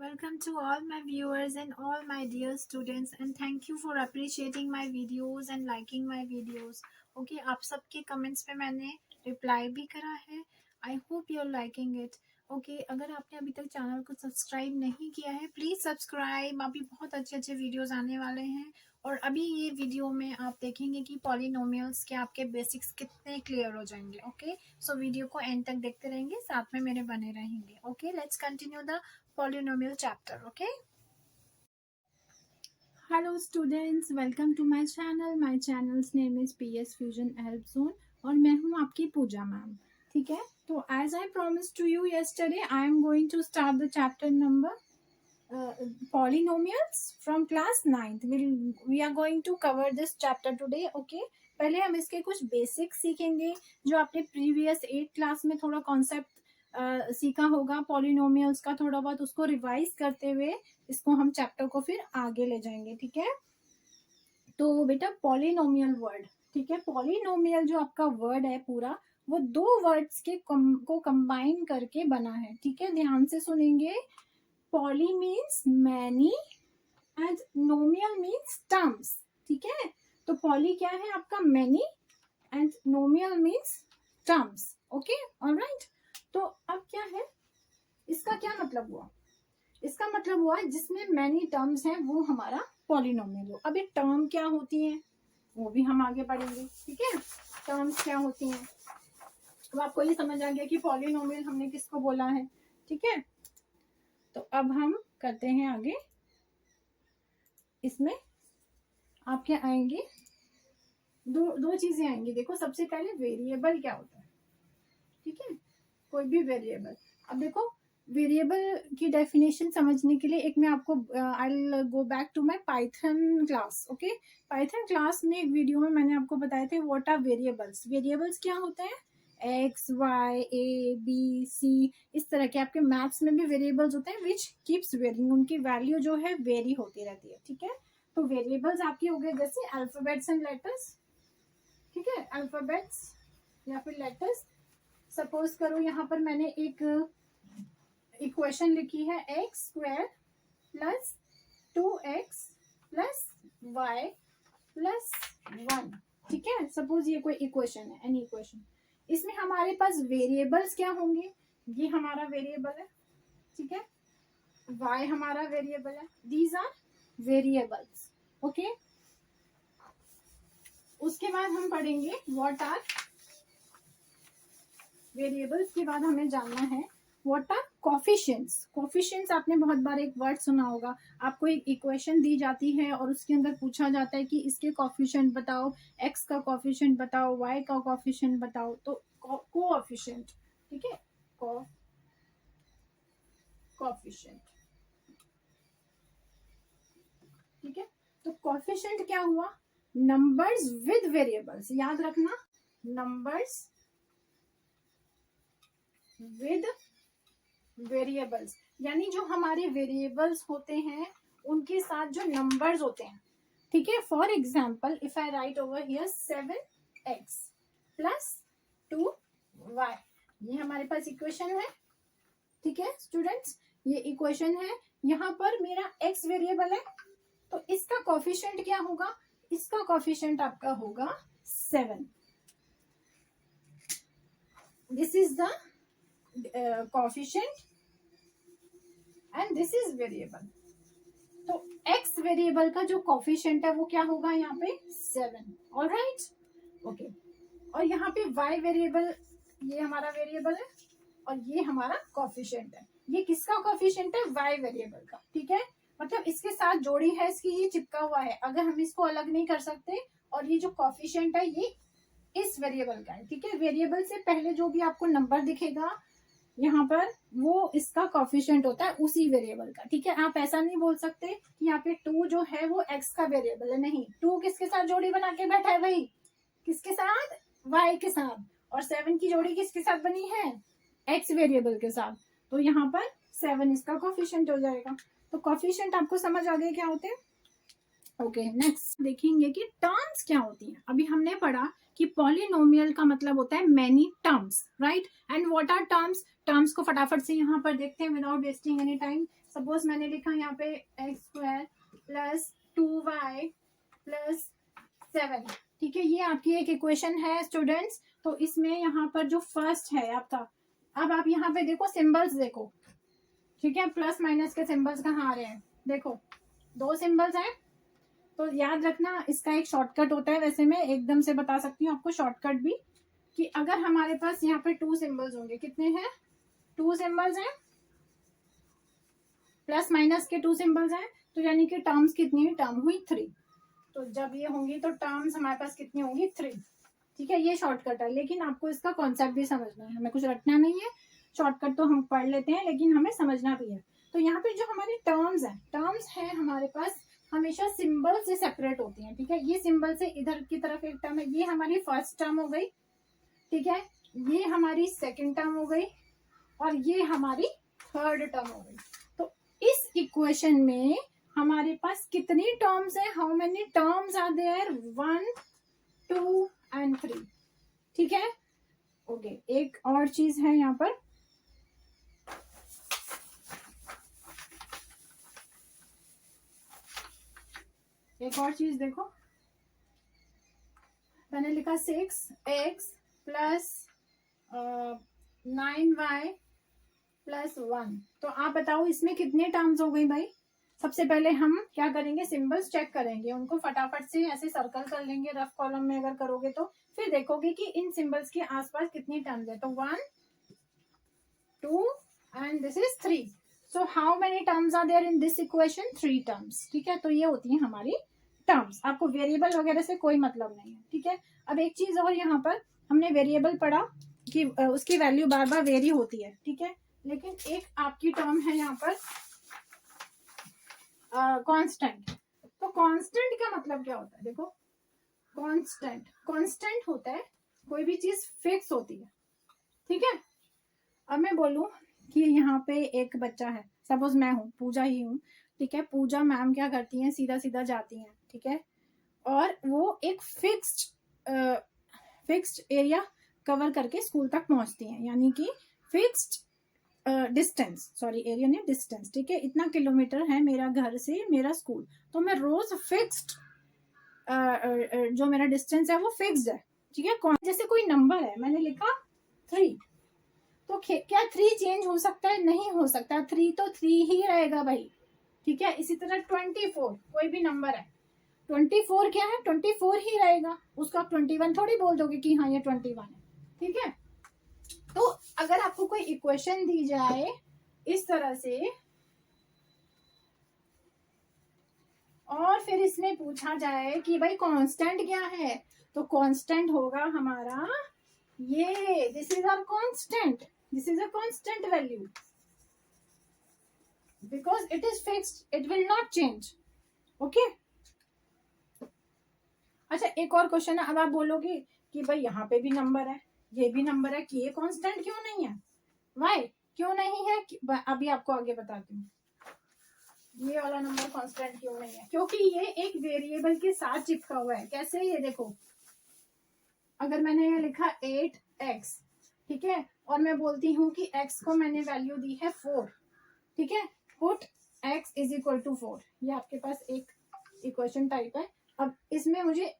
Welcome to all my viewers and all my dear students, and thank you for appreciating my videos and liking my videos. Okay, आप सबके comments पे मैंने reply भी करा है. I hope you are liking it. Okay, अगर आपने अभी तक चैनल को सब्सक्राइब नहीं किया है प्लीज़ सब्सक्राइब. अभी बहुत अच्छे अच्छे वीडियोस आने वाले हैं और अभी ये वीडियो में आप देखेंगे कि पॉलिनोमियल्स के आपके बेसिक्स कितने क्लियर हो जाएंगे. ओके, सो वीडियो को एंड तक देखते रहेंगे, साथ में मेरे बने रहेंगे. Okay, let's continue the polynomial chapter. Okay, hello students, welcome to my channel. My channel's name is PS Fusion Help Zone और मैं हूँ आपकी पूजा मैम. ठीक है, तो as I promised to you yesterday, I am going to start the chapter number polynomials from class 9th. We are going to cover this chapter today. Okay, पहले हम इसके कुछ बेसिक्स सीखेंगे जो आपने प्रीवियस 8 क्लास में थोड़ा कॉन्सेप्ट सीखा होगा पॉलिनोमियल्स का. थोड़ा बहुत उसको रिवाइज करते हुए इसको हम चैप्टर को फिर आगे ले जाएंगे. ठीक है, तो बेटा पॉलिनोमियल वर्ड, ठीक है, पॉलिनोमियल जो आपका वर्ड है पूरा वो दो वर्ड्स के को कंबाइन करके बना है. ठीक है, ध्यान से सुनेंगे. Poly means many and नोमियल means terms. ठीक है, तो पॉली क्या है आपका many and नोमियल means terms. Okay, alright. तो अब क्या है, इसका क्या मतलब हुआ? इसका मतलब हुआ जिसमें मैनी टर्म्स हैं वो हमारा पॉलिनोमियल हो. अब ये टर्म क्या होती हैं वो भी हम आगे पढ़ेंगे. ठीक है, टर्म्स क्या होती हैं. अब आपको ये समझ आ गया कि पॉलिनोमियल हमने किसको बोला है. ठीक है, तो अब हम करते हैं आगे. इसमें आप क्या आएंगे, दो चीजें आएंगी. देखो, सबसे पहले वेरिएबल क्या होता है. ठीक है, कोई भी वेरिएबल. अब देखो, वेरिएबल की डेफिनेशन समझने के लिए एक मैं आपको I will go back to my Python class. Okay, Python class में एक वीडियो में मैंने आपको बताए थे व्हाट आर वेरिएबल्स. वेरिएबल्स क्या होते हैं, X Y A B C, इस तरह के आपके मैथ्स में भी वेरिएबल्स होते हैं विच कीप्स वेरिंग. उनकी वैल्यू जो है वेरी होती रहती है. ठीक है, तो वेरिएबल्स आपकी हो गए जैसे अल्फाबेट्स एंड लेटर्स. ठीक है, अल्फाबेट्स या फिर लेटर्स. सपोज करो यहाँ पर मैंने एक इक्वेशन लिखी है X square plus 2x plus Y plus 1. ठीक है, सपोज ये कोई इक्वेशन है, एनी इक्वेशन. इसमें हमारे पास वेरिएबल्स क्या होंगे, ये हमारा वेरिएबल है. ठीक है, y हमारा वेरिएबल है. These are variables. ओके, उसके बाद हम पढ़ेंगे व्हाट आर वेरिएबल्स. के बाद हमें जानना है व्हाट आर कोफिशिएंट्स. कोफिशिएंट्स आपने बहुत बार एक वर्ड सुना होगा. आपको एक इक्वेशन दी जाती है और उसके अंदर पूछा जाता है कि इसके कोफिशिएंट बताओ, x का कोफिशिएंट बताओ, y का कोफिशिएंट बताओ. तो कोफिशिएंट. ठीक है, कोफिशिएंट. ठीक है, तो कोफिशिएंट क्या हुआ, नंबर्स विद वेरिएबल्स. याद रखना, नंबर्स विद वेरिएबल्स, यानी जो हमारे वेरिएबल्स होते हैं उनके साथ जो नंबर्स होते हैं. ठीक है, for example if I right over here 7x plus 2y, ये हमारे पास इक्वेशन है. ठीक है स्टूडेंट्स, ये इक्वेशन है. यहाँ पर मेरा x वेरिएबल है, तो इसका कोफिशिएंट क्या होगा, इसका कोफिशिएंट आपका होगा 7. This is the coefficient and this is variable. तो x वेरिएबल का जो कोफिशिएंट है वो क्या होगा यहाँ पे 7. Alright, okay. और यहाँ पे y वेरिएबल, ये हमारा वेरिएबल है और ये हमारा कोफिशिएंट है. ये किसका कोफिशिएंट है, y वेरिएबल का. ठीक है, मतलब इसके साथ जोड़ी है इसकी, ये चिपका हुआ है. अगर हम इसको अलग नहीं कर सकते, और ये जो कोफिशिएंट है ये इस वेरिएबल का है. ठीक है, वेरिएबल से पहले जो भी आपको नंबर दिखेगा यहाँ पर वो इसका कोफिशिएंट होता है उसी वेरिएबल का. ठीक है, आप ऐसा नहीं बोल सकते कि यहाँ पे 2 जो है वो x का वेरिएबल है. नहीं, 2 किसके साथ जोड़ी बना के बैठा है, भाई किसके साथ, y के साथ. और 7 की जोड़ी किसके साथ बनी है, x वेरिएबल के साथ. तो यहाँ पर 7 इसका कोफिशिएंट हो जाएगा. तो कोफिशिएंट आपको समझ आ गया क्या होते हैं. ओके, नेक्स्ट देखेंगे कि टर्म्स क्या होती हैं. अभी हमने पढ़ा कि पॉलिनोमियल का मतलब होता है many terms, right. And what are terms. Terms को फटाफट से यहाँ पर देखते हैं without wasting any time. Suppose मैंने लिखा यहाँ पे x square plus 2y plus 7, ठीक है, ये आपकी एक इक्वेशन है स्टूडेंट्स। तो इसमें यहाँ पर जो फर्स्ट है आपका, अब आप यहाँ पे देखो सिंबल्स देखो, ठीक है, प्लस माइनस के सिंबल्स कहाँ आ रहे हैं, देखो 2 सिंबल्स हैं। तो याद रखना इसका एक शॉर्टकट होता है, वैसे मैं एकदम से बता सकती हूँ आपको शॉर्टकट भी, कि अगर हमारे पास यहाँ पे 2 सिंबल्स होंगे, कितने हैं, 2 सिंबल्स हैं, प्लस माइनस के 2 सिंबल्स हैं, तो यानी कि टर्म्स कितनी है, टर्म हुई 3। तो जब ये होंगी तो टर्म्स हमारे पास कितनी होंगी, 3, ठीक है, ये शॉर्टकट है। लेकिन आपको इसका कॉन्सेप्ट भी समझना है, हमें कुछ रटना नहीं है, शॉर्टकट तो हम पढ़ लेते हैं लेकिन हमें समझना भी है। तो यहाँ पे जो हमारी टर्म्स है हमारे पास हमेशा सिंबल से सेपरेट होती हैं, ठीक है, ये सिंबल से इधर की तरफ एक टर्म है, ये हमारी फर्स्ट टर्म हो गई, ठीक है, ये हमारी सेकेंड टर्म हो गई, और ये हमारी थर्ड टर्म हो गई। तो इस इक्वेशन में हमारे पास कितनी टर्म्स है, how many terms are there, 1 2 and 3, ठीक है, ओके। एक और चीज है यहाँ पर, एक और चीज देखो, मैंने लिखा 6x प्लस 9y प्लस 1। तो आप बताओ इसमें कितने टर्म्स हो गई भाई। सबसे पहले हम क्या करेंगे, सिंबल्स चेक करेंगे, उनको फटाफट से ऐसे सर्कल कर लेंगे रफ कॉलम में अगर करोगे तो, फिर देखोगे कि इन सिंबल्स के आसपास कितनी टर्म्स है। तो 1 2 and this is 3। So how many terms are there in this equation, 3 terms, ठीक है। तो ये होती है हमारी टर्म्स, आपको वेरिएबल वगैरह से कोई मतलब नहीं है, ठीक है। अब एक चीज और, यहाँ पर हमने वेरिएबल पढ़ा कि उसकी वैल्यू बार बार वेरी होती है, ठीक है, लेकिन एक आपकी टर्म है यहाँ पर कांस्टेंट। तो कांस्टेंट का मतलब क्या होता है, देखो कांस्टेंट होता है कोई भी चीज फिक्स होती है, ठीक है। अब मैं बोलूं कि यहाँ पे एक बच्चा है, सपोज मैं हूँ, पूजा ही हूँ, ठीक है, पूजा मैम क्या करती हैं, सीधा सीधा जाती हैं, ठीक है, और वो एक फिक्स्ड एरिया कवर करके स्कूल तक पहुंचती हैं, यानी कि फिक्स्ड डिस्टेंस, सॉरी एरिया नहीं डिस्टेंस, ठीक है, इतना किलोमीटर है मेरा घर से मेरा स्कूल, तो मैं रोज फिक्स्ड जो मेरा डिस्टेंस है वो फिक्स्ड है, ठीक है। जैसे कोई नंबर है, मैंने लिखा 3, तो क्या 3 चेंज हो सकता है, नहीं हो सकता, 3 तो 3 ही रहेगा भाई, ठीक है। इसी तरह 24 कोई भी नंबर है, 24 क्या है, 24 ही रहेगा, उसको आप 21 थोड़ी बोल दोगे कि हाँ ये 21 है, ठीक है। तो अगर आपको कोई इक्वेशन दी जाए इस तरह से और फिर इसमें पूछा जाए कि भाई कांस्टेंट क्या है, तो कांस्टेंट होगा हमारा ये, this is our constant, this is a constant value because it is fixed, it will not change, okay. अच्छा एक और क्वेश्चन है, अब आप बोलोगे कि भाई यहाँ पे भी नंबर है, ये भी नंबर है, कि ये कांस्टेंट क्यों नहीं है, वाई क्यों नहीं है, अभी आपको आगे बताती हूँ, ये वाला नंबर कांस्टेंट क्यों नहीं है, क्योंकि ये एक वेरिएबल के साथ चिपका हुआ है। कैसे, ये देखो, अगर मैंने ये लिखा 8x, ठीक है, और मैं बोलती हूँ कि x को मैंने वैल्यू दी है 4, ठीक है, put x is equal to 4, ये आपके पास एक इक्वेशन टाइप है। अब इसमें मुझे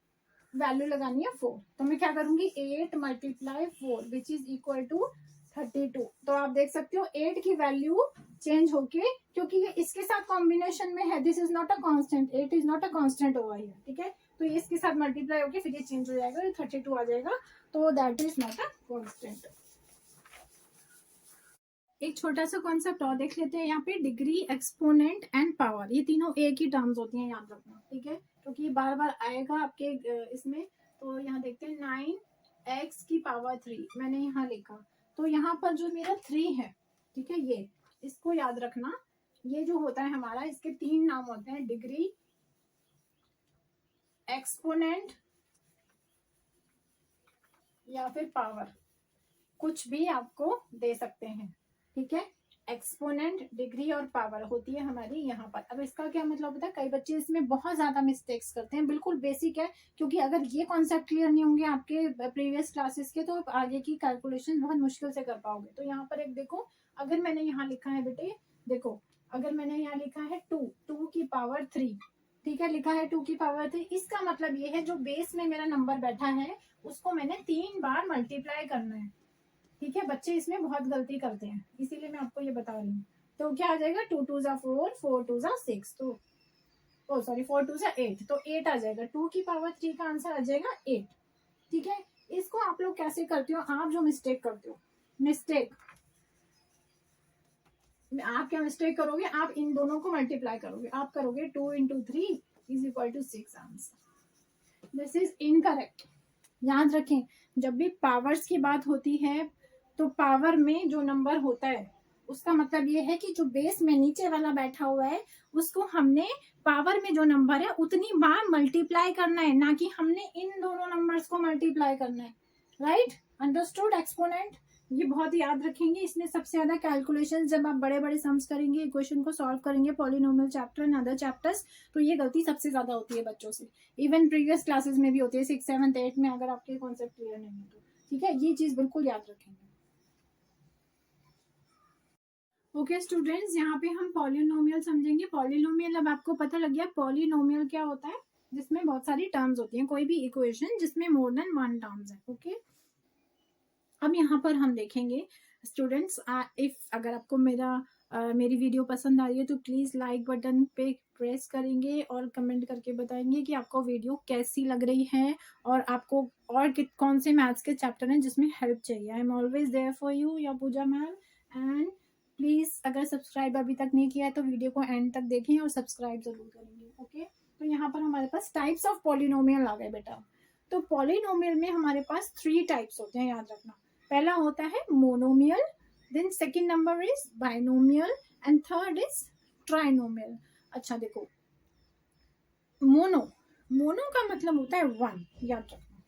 वैल्यू लगानी है 4, तो मैं क्या करूंगी, 8 multiply 4 which is equal to 32। तो आप देख सकते हो 8 की वैल्यू चेंज होके, क्योंकि ये इसके साथ कॉम्बिनेशन में है, this is not a constant, 8 is not a constant over here, ठीक है, तो ये इसके साथ मल्टीप्लाई होके फिर ये चेंज हो जाएगा, ये 32 आ जाएगा, तो that is not a constant. एक छोटा सा कॉन्सेप्ट और देख लेते हैं यहाँ पे, डिग्री, एक्सपोनेंट एंड पावर, ये तीनों एक ही टर्म्स होती हैं, याद रखना, ठीक है, क्योंकि ये बार बार आएगा आपके इसमें। तो यहाँ देखते हैं 9x की पावर 3 मैंने यहाँ लिखा, तो यहाँ पर जो मेरा 3 है, ठीक है, ये इसको याद रखना, ये जो होता है हमारा, इसके 3 नाम होते हैं, डिग्री, एक्सपोनेंट या फिर पावर, कुछ भी आपको दे सकते हैं, ठीक है। एक्सपोनेंट, डिग्री और पावर होती है हमारी यहाँ पर। अब इसका क्या मतलब होता है, कई बच्चे इसमें बहुत ज्यादा मिस्टेक्स करते हैं, बिल्कुल बेसिक है, क्योंकि अगर ये कॉन्सेप्ट क्लियर नहीं होंगे आपके प्रीवियस क्लासेस के, तो आप आगे की कैलकुलेशन बहुत मुश्किल से कर पाओगे। तो यहाँ पर एक देखो, अगर मैंने यहाँ लिखा है बेटे, देखो अगर मैंने यहाँ लिखा है 2 की पावर 3, ठीक है, लिखा है 2 की पावर 3, इसका मतलब ये है जो बेस में मेरा नंबर बैठा है उसको मैंने 3 बार मल्टीप्लाई करना है। ठीक है, बच्चे इसमें बहुत गलती करते हैं, इसीलिए मैं आपको ये बता रही हूँ। तो क्या आ जाएगा, 2 2 जा 4, 4 2 जा 6, तो ओ सॉरी 4 2 जा 8, तो 8 आ जाएगा। 2 की पावर 3 का आंसर आ जाएगा 8। ठीक है, इसको आप लोग कैसे करते हो, आप जो मिस्टेक करते हो, मिस्टेक आप क्या मिस्टेक करोगे, आप इन दोनों को मल्टीप्लाई करोगे, आप करोगे 2 into 3 is equal to 6 answer. This is incorrect. याद रखें, जब भी पावर्स की बात होती है तो पावर में जो नंबर होता है उसका मतलब ये है कि जो बेस में नीचे वाला बैठा हुआ है उसको हमने पावर में जो नंबर है उतनी बार मल्टीप्लाई करना है, ना कि हमने इन दोनों नंबर्स को मल्टीप्लाई करना है। राइट, अंडरस्टूड एक्सपोनेंट, ये बहुत याद रखेंगे। इसमें सबसे ज्यादा कैलकुलेशन जब आप बड़े बड़े सम्स करेंगे, इक्वेशन को सॉल्व करेंगे, polynomial chapter and other chapters, तो ये गलती सबसे ज्यादा होती है बच्चों से। इवन प्रीवियस क्लासेस में भी होती है, 6 7 8 में, अगर आपके कॉन्सेप्ट क्लियर नहीं है तो। ठीक है, ये चीज बिल्कुल याद रखेंगे। ओके स्टूडेंट्स, यहाँ पे हम पॉलिनोमियल समझेंगे। पॉलिनोमियल अब आपको पता लग गया पॉलिनोमियल क्या होता है, जिसमें बहुत सारी टर्म्स होती हैं, कोई भी इक्वेशन जिसमें मोर देन 1 टर्म्स है। ओके, अब यहाँ पर हम देखेंगे स्टूडेंट्स, इफ अगर आपको मेरी वीडियो पसंद आ रही है तो प्लीज लाइक बटन पे प्रेस करेंगे और कमेंट करके बताएंगे कि आपको वीडियो कैसी लग रही है और आपको और कौन से मैथ्स के चैप्टर हैं जिसमें हेल्प चाहिए। I am always there for you, या पूजा मैम। एंड प्लीज अगर सब्सक्राइब अभी तक नहीं किया है तो वीडियो को एंड तक देखें और सब्सक्राइब जरूर करेंगे। ओके, तो यहाँ पर हमारे पास टाइप्स ऑफ पॉलिनोमियल आ गए बेटा। तो पॉलिनोमियल में हमारे पास 3 टाइप्स होते हैं, याद रखना। पहला होता है monomial, then second number is binomial and third is trinomial. अच्छा देखो, मोनो का मतलब होता है 1, याद रखना।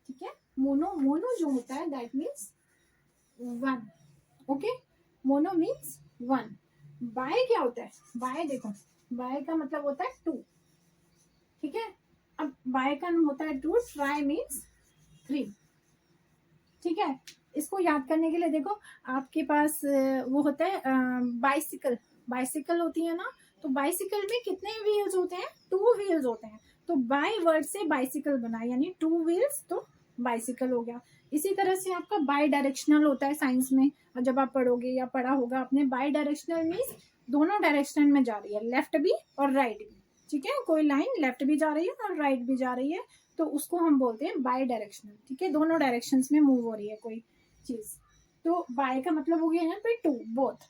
ठीक है, मोनो जो होता है that means 1। Okay, mono means 1। Bi क्या होता है, बाय देखो, बाय का मतलब होता है 2। ठीक है, अब बाय का होता है 2, ट्राई मीन्स 3। ठीक है, इसको याद करने के लिए देखो, आपके पास वो होता है बाइसिकल होती है ना, तो बाइसिकल में कितने व्हील्स होते हैं, 2 व्हील्स होते हैं। तो बाय वर्ड से बाइसिकल बना, यानी 2 व्हील्स, तो बाइसिकल हो गया। इसी तरह से आपका बाय डायरेक्शनल होता है साइंस में, और जब आप पढ़ोगे या पढ़ा होगा आपने, बाय डायरेक्शनल मीन्स दोनों डायरेक्शन में जा रही है, लेफ्ट भी और राइट भी। ठीक है, कोई लाइन लेफ्ट भी जा रही है और राइट भी जा रही है, तो उसको हम बोलते हैं बाय डायरेक्शनल। ठीक है, दोनों डायरेक्शंस में मूव हो रही है कोई चीज, तो बाय का मतलब हो गया यहाँ पे 2 बोथ।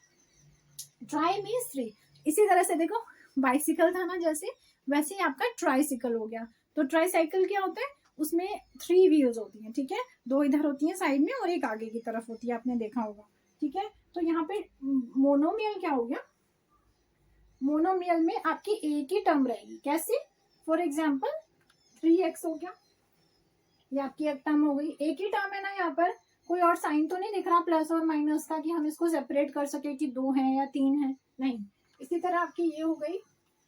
Try means 3। इसी तरह से देखो, बाइसिकल था ना जैसे, वैसे ही आपका ट्राइसिकल हो गया। तो ट्राइसाइकिल क्या होता है, उसमें 3 व्हील्स होती हैं। ठीक है, 2 इधर होती हैं साइड में और एक आगे की तरफ होती है, आपने देखा होगा। ठीक है, तो यहाँ पे मोनोमियल क्या हो गया, मोनोमियल में आपकी एक ही टर्म रहेगी। कैसे, फॉर एग्जाम्पल 3x हो गया, ये आपकी एक टर्म हो गई, एक ही टर्म है ना, यहाँ पर कोई और साइन तो नहीं दिख रहा प्लस और माइनस का कि हम इसको सेपरेट कर सके कि 2 है या 3 है, नहीं। इसी तरह आपकी ये हो गई,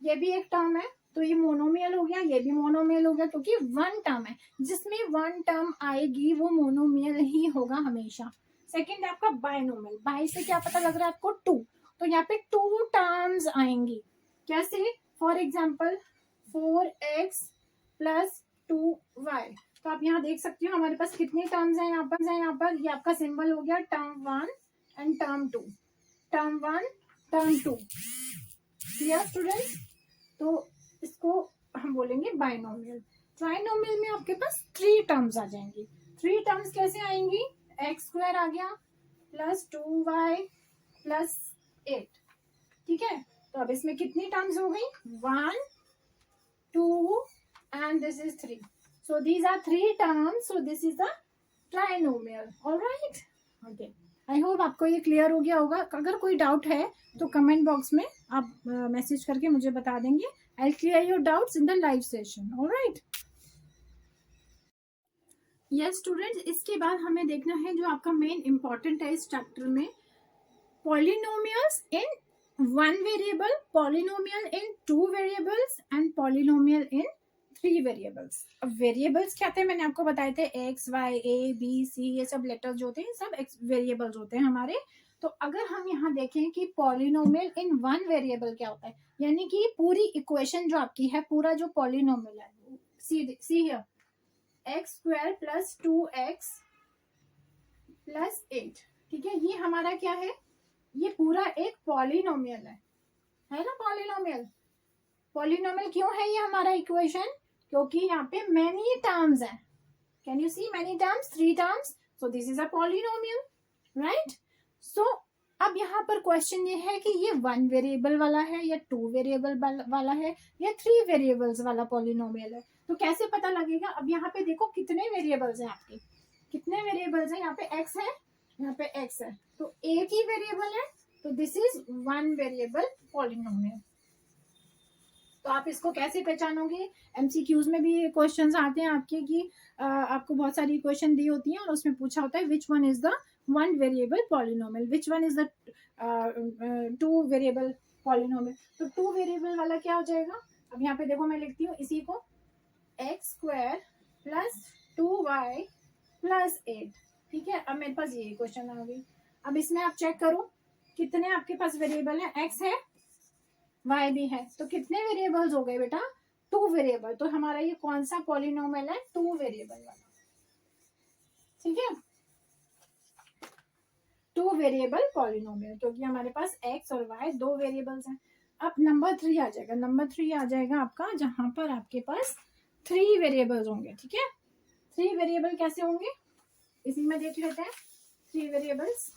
ये भी एक टर्म है, तो ये मोनोमियल हो गया, ये भी मोनोमियल हो गया, क्योंकि 1 टर्म है, जिसमें 1 टर्म आएगी वो मोनोमियल ही होगा हमेशा। सेकेंड है आपका बायनोमियल, बाय से क्या पता लग रहा है आपको 2, तो यहाँ पे 2 टर्म्स आएंगी। कैसे, for example 4x plus 2y, तो आप यहाँ देख सकते हो हमारे पास कितने टर्म्स हैं यहाँ पर ये आपका सिंबल हो गया term 1 and term 2, term 1 term 2। Clear students, तो इसको हम बोलेंगे बाइनोमियल। ट्राइनोमियल में आपके पास 3 टर्म्स आ जाएंगी। 3 टर्म्स कैसे आएंगी, x² आ गया प्लस 2y प्लस 8। ठीक है, तो अब इसमें कितनी टर्म्स हो गई, 1 2 and this is 3. So these are 3 terms. So this is the trinomial. All right. Okay. I hope आपको ये क्लियर हो गया होगा। अगर कोई डाउट है तो कमेंट बॉक्स में आप मैसेज करके मुझे बता देंगे। I'll clear your doubts in the live session. All right. Yes students, इसके बाद हमें देखना है जो आपका मेन इंपॉर्टेंट है इस चैप्टर में, polynomials in 1 variable, polynomial in 2 variables and polynomial in 3 variables. अब वेरिएबल्स क्या थे, मैंने आपको बताए थे x y a b c, ये सब लेटर्स जो होते हैं सब वेरिएबल्स होते हैं हमारे। तो अगर हम यहाँ देखें कि पॉलिनोमियल इन वन वेरिएबल क्या होता है, यानी कि पूरी इक्वेशन जो आपकी है, पूरा जो पॉलिनोमियल है, see here x square plus 2x plus 8, ठीक है, ये हमारा क्या है, ये पूरा एक पॉलिनोमियल है ना। पॉलिनोमियल पॉलिनोमियल क्यों है ये हमारा इक्वेशन, क्योंकि यहाँ पे मेनी टर्म्स है। Can you see many terms, 3 terms, so this is a polynomial, right. सो अब यहाँ पर क्वेश्चन ये है कि ये 1 वेरिएबल वाला है या 2 वेरिएबल वाला है या 3 वेरिएबल्स वाला पॉलिनोमियल है। तो कैसे पता लगेगा, अब यहाँ पे देखो कितने वेरिएबल्स हैं आपके, कितने वेरिएबल्स हैं, यहाँ पे x है, यहाँ पे x है, तो एक ही वेरिएबल है, तो दिस इज 1 वेरिएबल पॉलिनोमियल। तो आप इसको कैसे पहचानोगे, एमसीक्यूज में भी क्वेश्चंस आते हैं आपके कि आपको बहुत सारी क्वेश्चन दी होती हैं और उसमें पूछा होता है which one is the 1 variable polynomial, which one is the 2 variable polynomial. तो 2 वेरिएबल वाला क्या हो जाएगा, अब यहाँ पे देखो मैं लिखती हूँ इसी को, x square plus 2y plus 8, ठीक है। अब मेरे पास ये क्वेश्चन आ गई। अब इसमें आप चेक करो कितने आपके पास वेरिएबल है, x है y भी है, तो कितने वेरिएबल्स हो गए बेटा, 2 वेरिएबल। तो हमारा ये कौन सा पॉलिनोमियल है, 2 वेरिएबल वाला, ठीक है, 2 वेरिएबल पॉलिनोमियल, क्योंकि हमारे पास x और y 2 वेरिएबल्स हैं। अब नंबर 3 आ जाएगा, नंबर 3 आ जाएगा आपका जहां पर आपके पास 3 वेरिएबल्स होंगे, ठीक है। 3 वेरिएबल कैसे होंगे, इसी में देख लेते हैं। 3 वेरिएबल्स,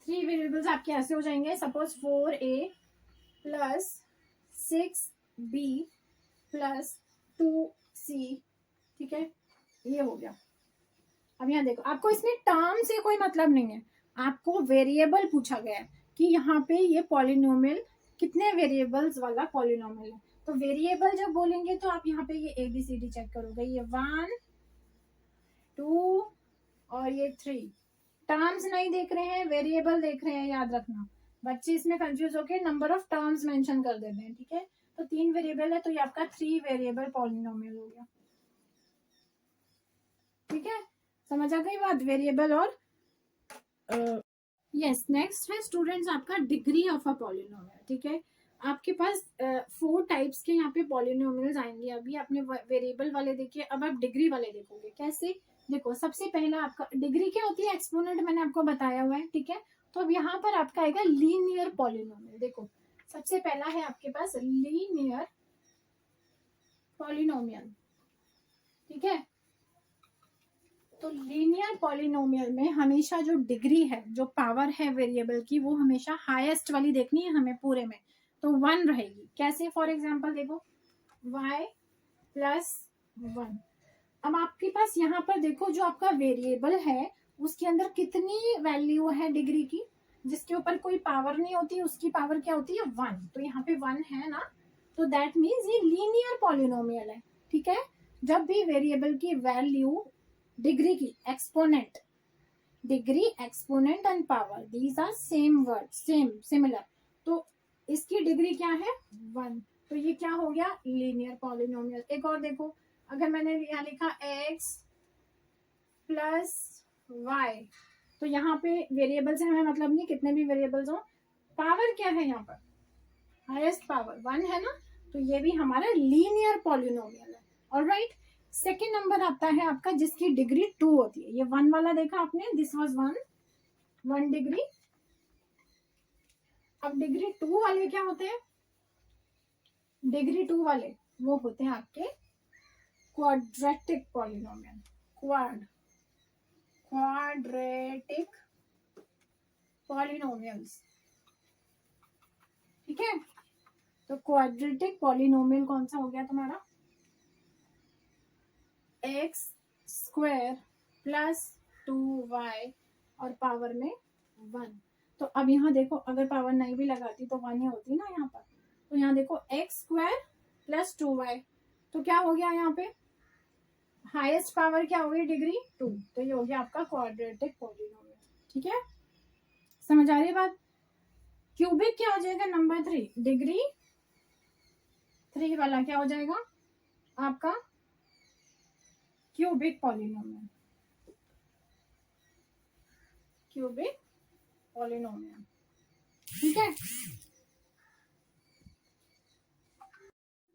3 वेरिएबल्स आपके ऐसे हो जाएंगे, suppose 4a plus 6b plus 2c, ठीक है, ये हो गया। अब यहाँ देखो, आपको इसमें टर्म से कोई मतलब नहीं है, आपको वेरिएबल पूछा गया है कि यहाँ पे ये पॉलिनोमियल कितने वेरिएबल्स वाला पॉलिनोमियल है। तो वेरिएबल जब बोलेंगे तो आप यहाँ पे ये ABCD चेक करोगे, ये 1 2 और ये 3, टर्म्स नहीं देख रहे हैं, वेरिएबल देख रहे हैं, याद रखना। बच्चे इसमें कंफ्यूज होकर नंबर ऑफ टर्म्स मेंशन कर देते हैं, ठीक है। तो 3 वेरिएबल है, तो ये आपका 3 वेरिएबल पॉलिनोमियल हो गया, ठीक है, समझ आ गई बात, वेरिएबल और यस। नेक्स्ट है स्टूडेंट्स आपका डिग्री ऑफ अ पॉलिनोमियल, ठीक है। आपके पास 4 टाइप्स के यहाँ पे पॉलिनोमियल्स आएंगे। अभी आपने वेरिएबल वाले देखे, अब आप डिग्री वाले देखोगे। कैसे, देखो सबसे पहला आपका डिग्री क्या होती है, एक्सपोनेंट, मैंने आपको बताया हुआ है, ठीक है। तो अब यहाँ पर आपका आएगा लीनियर पॉलिनोमियल। देखो सबसे पहला है आपके पास लीनियर पॉलिनोमियल, ठीक है। तो लीनियर पॉलिनोमियल में हमेशा जो डिग्री है, जो पावर है वेरिएबल की, वो हमेशा हाईएस्ट वाली देखनी है हमें पूरे में, तो 1 रहेगी। कैसे, फॉर एग्जांपल देखो y प्लस 1। अब आपके पास यहाँ पर देखो जो आपका वेरिएबल है उसके अंदर कितनी वैल्यू है डिग्री की, जिसके ऊपर कोई पावर नहीं होती उसकी पावर क्या होती है, 1। तो यहाँ पे 1 है ना, तो दैट मीन्स ये लीनियर पॉलिनोमियल है, ठीक है। जब भी वेरिएबल की वैल्यू डिग्री की exponent, degree exponent and power, these are same word, same similar, तो इसकी डिग्री क्या है, 1, तो ये क्या हो गया, लीनियर पॉलिनोमियल। एक और देखो, अगर मैंने यहाँ लिखा x प्लस y, तो यहाँ पे वेरिएबल से हमें मतलब नहीं, कितने भी वेरिएबल्स हो, पावर क्या है यहाँ पर, हाईएस्ट पावर 1 है ना, तो ये भी हमारा लीनियर पॉलिनोमियल है, ऑलराइट। सेकेंड नंबर आता है आपका जिसकी डिग्री 2 होती है। ये 1 वाला देखा आपने, दिस वाज 1 डिग्री। अब डिग्री 2 वाले क्या होते हैं, डिग्री 2 वाले वो होते हैं आपके क्वाड्रेटिक पॉलिनोमियल, क्वाड्रेटिक पॉलिनोमियल्स, ठीक है। तो क्वाड्रेटिक पॉलिनोमियल कौन सा हो गया तुम्हारा, एक्स स्क्वायर प्लस 2y और पावर में 1। तो अब यहाँ देखो, अगर पावर नहीं भी लगाती तो 1 ही होती ना यहाँ पर। तो यहाँ देखो एक्स स्क्वायर प्लस 2y, तो क्या हो गया यहाँ पे, हाईएस्ट पावर क्या हो गई, डिग्री 2, तो ये हो गया आपका क्वाड्रेटिक पॉलिनोमियल, ठीक है, समझ आ रही बात। क्यूबिक क्या हो जाएगा, नंबर 3, डिग्री 3 वाला क्या हो जाएगा आपका क्यूबिक पॉलिनोमियल, क्यूबिक पॉलिनोमियल। ठीक है,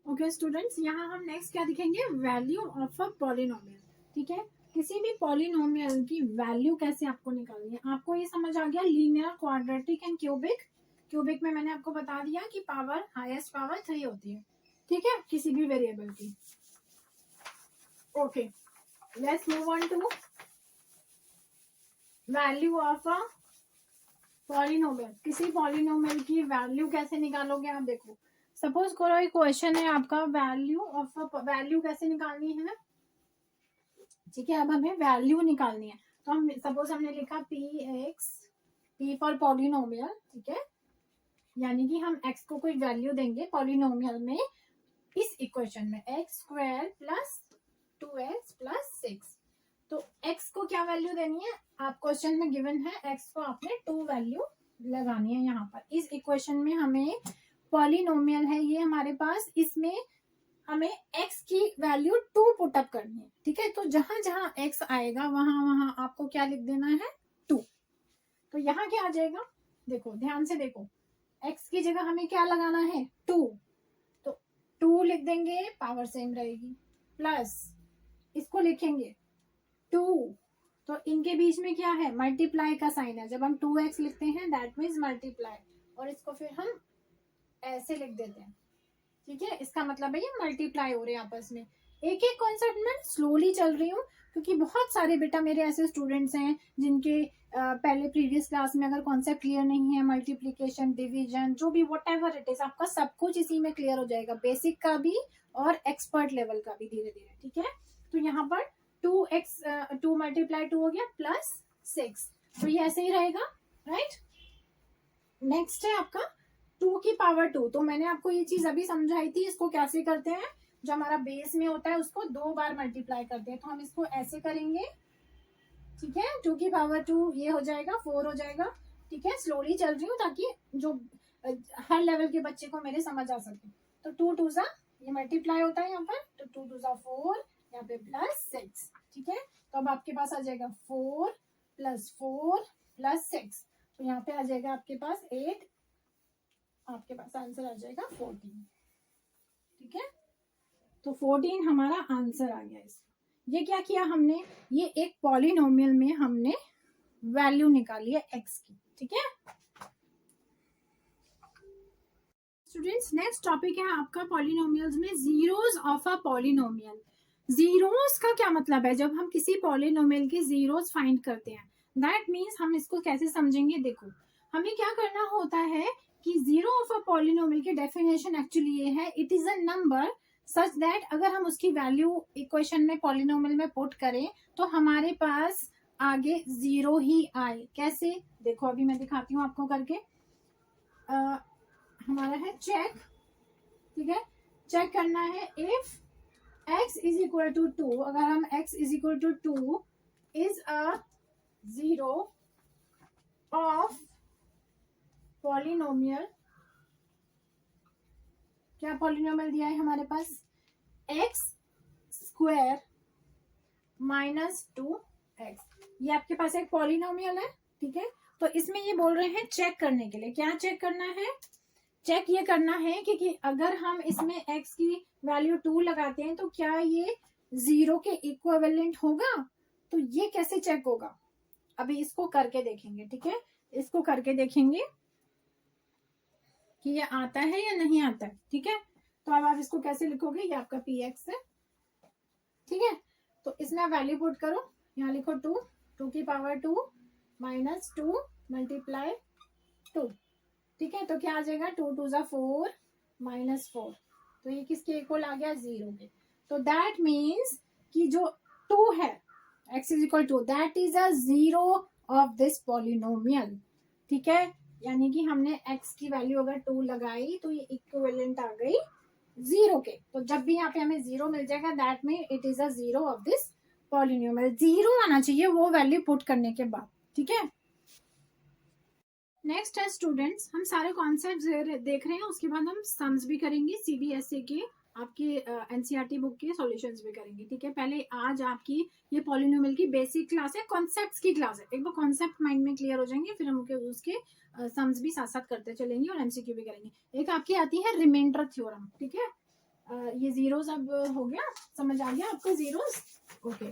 ओके स्टूडेंट्स, यहाँ हम नेक्स्ट क्या दिखेंगे, वैल्यू ऑफ अ पॉलिनोमियल। ठीक है, किसी भी पॉलिनोमियल की वैल्यू कैसे आपको निकालनी है। आपको ये समझ आ गया, linear, quadratic and cubic. Cubic में मैंने आपको बता दिया कि पावर हाईएस्ट पावर 3 होती है। ठीक है, किसी भी वेरिएबल की। Okay, let's move on to value of a polynomial. किसी पॉलिनोमियल की वैल्यू कैसे निकालोगे आप, देखो सपोज करो एक क्वेश्चन है आपका, वैल्यू ऑफ वैल्यू कैसे निकालनी है। ठीक है, अब हमें वैल्यू निकालनी है, तो हम सपोज हमने लिखा पी फॉर पॉलिनोमियल। ठीक है, यानी कि हम x को कोई वैल्यू देंगे पॉलिनोमियल में, इस इक्वेशन में x² प्लस 2x प्लस 6। तो x को क्या वैल्यू देनी है, आप क्वेश्चन में गिवन है, x को आपने 2 वैल्यू लगानी है यहाँ पर। इस इक्वेशन में हमें पॉलिनोमियल है ये हमारे पास, इसमें हमें x की वैल्यू 2 पुटअप करनी है। ठीक है, तो जहां जहां x आएगा वहां वहां आपको क्या लिख देना है, 2। तो यहाँ क्या आ जाएगा, देखो ध्यान से देखो, x की जगह हमें क्या लगाना है, 2। तो 2 लिख देंगे, पावर सेम रहेगी, प्लस इसको लिखेंगे 2। तो इनके बीच में क्या है, मल्टीप्लाई का साइन है। जब हम 2x लिखते हैं दैट मीन्स मल्टीप्लाई, और इसको फिर हम ऐसे लिख देते हैं। ठीक है, इसका मतलब है ये मल्टीप्लाई हो रहे हैं आपस में। एक एक कॉन्सेप्ट में स्लोली चल रही हूँ, क्योंकि बहुत सारे बेटा मेरे ऐसे स्टूडेंट्स हैं जिनके पहले प्रीवियस क्लास में अगर कॉन्सेप्ट क्लियर नहीं है, मल्टीप्लीकेशन, डिवीजन, जो भी वट एवर इट इज, आपका सब कुछ इसी में क्लियर हो जाएगा, बेसिक का भी और एक्सपर्ट लेवल का भी धीरे धीरे। ठीक है, तो यहाँ पर 2 मल्टीप्लाई 2 हो गया प्लस 6, तो ये ऐसे ही रहेगा, राइट। नेक्स्ट है आपका 2 की पावर 2। तो मैंने आपको ये चीज अभी समझाई थी, इसको कैसे करते हैं, जो हमारा बेस में होता है उसको 2 बार मल्टीप्लाई करते हैं, तो हम इसको ऐसे करेंगे। ठीक है, 2 की पावर 2 ये हो जाएगा, 4 हो जाएगा। ठीक है, स्लोली चल रही हूँ ताकि जो हर लेवल के बच्चे को मेरे समझ आ सके। तो 2 2 सा ये मल्टीप्लाई होता है यहाँ पर, तो 2 2 सा 4, यहाँ पे प्लस 6। ठीक है, तो अब आपके पास आ जाएगा 4 प्लस 4 प्लस 6, तो यहाँ पे आ जाएगा आपके पास 8, आपके पास आंसर आ जाएगा 14। ठीक है, तो 14 हमारा आंसर आ गया इसका। ये क्या किया हमने, ये एक पॉलिनोमियल में हमने वैल्यू निकाली है x की। ठीक है स्टूडेंट्स, नेक्स्ट टॉपिक है आपका पॉलिनोमियल्स में zeros of a polynomial. Zeros का क्या मतलब है, जब हम किसी पॉलिनोमियल के जीरोस फाइंड करते हैं, दैट मीन्स हम इसको कैसे समझेंगे, देखो हमें क्या करना होता है कि जीरो ऑफ अ पॉलिनोमियल की डेफिनेशन एक्चुअली ये है, it is a number such that अगर हम उसकी वैल्यू इक्वेशन में पॉलिनोमियल में पुट करें तो हमारे पास आगे जीरो ही आए। कैसे, देखो अभी मैं दिखाती हूँ आपको करके। हमारा है चेक। ठीक है, चेक करना है if x is equal to 2, अगर हम x is equal to 2 is a zero of polynomial. क्या पॉलिनोमियल दिया है हमारे पास, x² माइनस 2x, ये आपके पास एक पॉलिनोमियल है। ठीक है, तो इसमें ये बोल रहे हैं चेक करने के लिए, क्या चेक करना है, चेक ये करना है कि अगर हम इसमें x की वैल्यू 2 लगाते हैं तो क्या ये 0 के इक्विवेलेंट होगा। तो ये कैसे चेक होगा, अभी इसको करके देखेंगे। ठीक है, इसको करके देखेंगे कि ये आता है या नहीं आता है। ठीक है, तो अब आप इसको कैसे लिखोगे, ये आपका px है। ठीक है, तो इसमें वैल्यू पुट करो, यहाँ लिखो 2 की पावर 2 माइनस 2 मल्टीप्लाई 2। ठीक है, तो क्या आ जाएगा, 2 2 सा 4 माइनस 4, तो ये किसके इक्वल आ गया, 0 के। तो दैट मीन्स कि जो 2 है, x is equal to, that is a zero of this polynomial. ठीक है, यानी कि हमने x की वैल्यू अगर 2 लगाई तो ये इक्विवेलेंट आ गई 0 के। तो जब भी यहाँ पे हमें 0 मिल जाएगा that mean it is a zero of this polynomial. 0 आना चाहिए वो वैल्यू पुट करने के बाद। ठीक है, नेक्स्ट है स्टूडेंट्स, हम सारे कॉन्सेप्ट देख रहे हैं, उसके बाद हम सम्स भी करेंगे सीबीएसई के आपकी एनसीईआरटी बुक के सॉल्यूशंस भी करेंगे, ठीक है। पहले आज आपकी ये पॉलिनोमियल की बेसिक क्लास है, कॉन्सेप्ट्स की क्लास है। एक बार कॉन्सेप्ट माइंड में क्लियर हो जाएंगे, फिर हम उसके सम्स भी साथ साथ करते चलेंगे और एमसीक्यू भी करेंगे। एक आपकी आती है रिमाइंडर थ्योरम, ठीक है। ये जीरोस अब हो गया, समझ आ गया आपको जीरोस, ओके।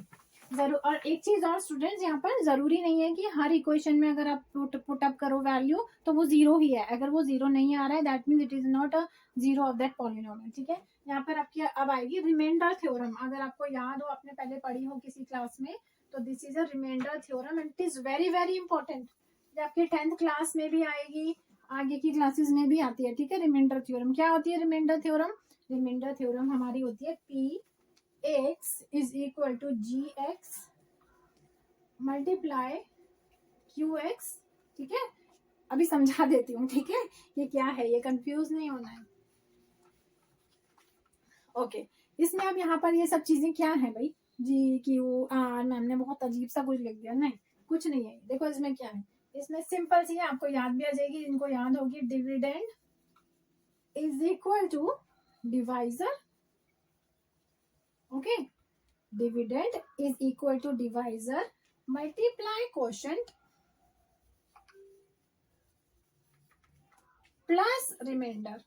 जरूर, और एक चीज और स्टूडेंट्स, यहाँ पर जरूरी नहीं है कि हर इक्वेशन में अगर आप पुट अप करो वैल्यू तो वो जीरो ही है। अगर वो जीरो नहीं आ रहा है that means it is not a zero of that polynomial, ठीक है। यहाँ पर आपकी अब आएगी रिमाइंडर थ्योरम। अगर आपको याद हो, आपने पहले पढ़ी हो किसी क्लास में, तो this is a remainder theorem and it is very very important. ये आपकी 10th क्लास में भी आएगी, आगे की क्लासेस में भी आती है, ठीक है। रिमाइंडर थ्योरम क्या होती है? रिमाइंडर थ्योरम, रिमाइंडर थ्योरम हमारी होती है p x is equal to g x multiply q x, ठीक है। अभी समझा देती हूँ, ठीक है। ये क्या है, ये कंफ्यूज नहीं होना है, ओके। इसमें अब यहाँ पर ये सब चीजें क्या है भाई, जी क्यू आर, मैम ने बहुत अजीब सा कुछ लिख दिया, नहीं कुछ नहीं है। देखो इसमें क्या है, इसमें सिंपल सी है, आपको याद भी आ जाएगी, इनको याद होगी। Dividend is equal to divisor, okay. Dividend is equal to divisor multiply quotient plus remainder.